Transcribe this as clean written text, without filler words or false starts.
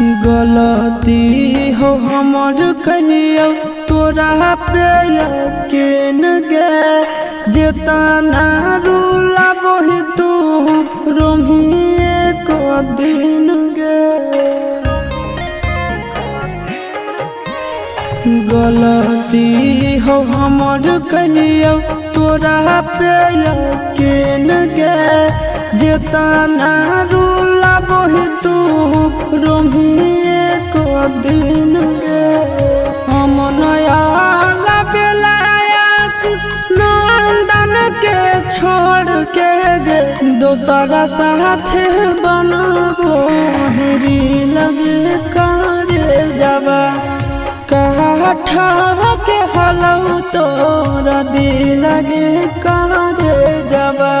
गलती हो हमर कलियो तोरा पे यकीन गे जेतना रूला वही तू रोमिए को दिन गे। गलती हो हमर कलियो तोरा पे यकीन गे जेतना रूला वही तू रोमिए को दिन गे। हम नया नंदन के छोड़ के गे दोसरा साथे बनबो हेरी लगे करे जावा काठा के हलौ तोरा दिल लगे करे जावा।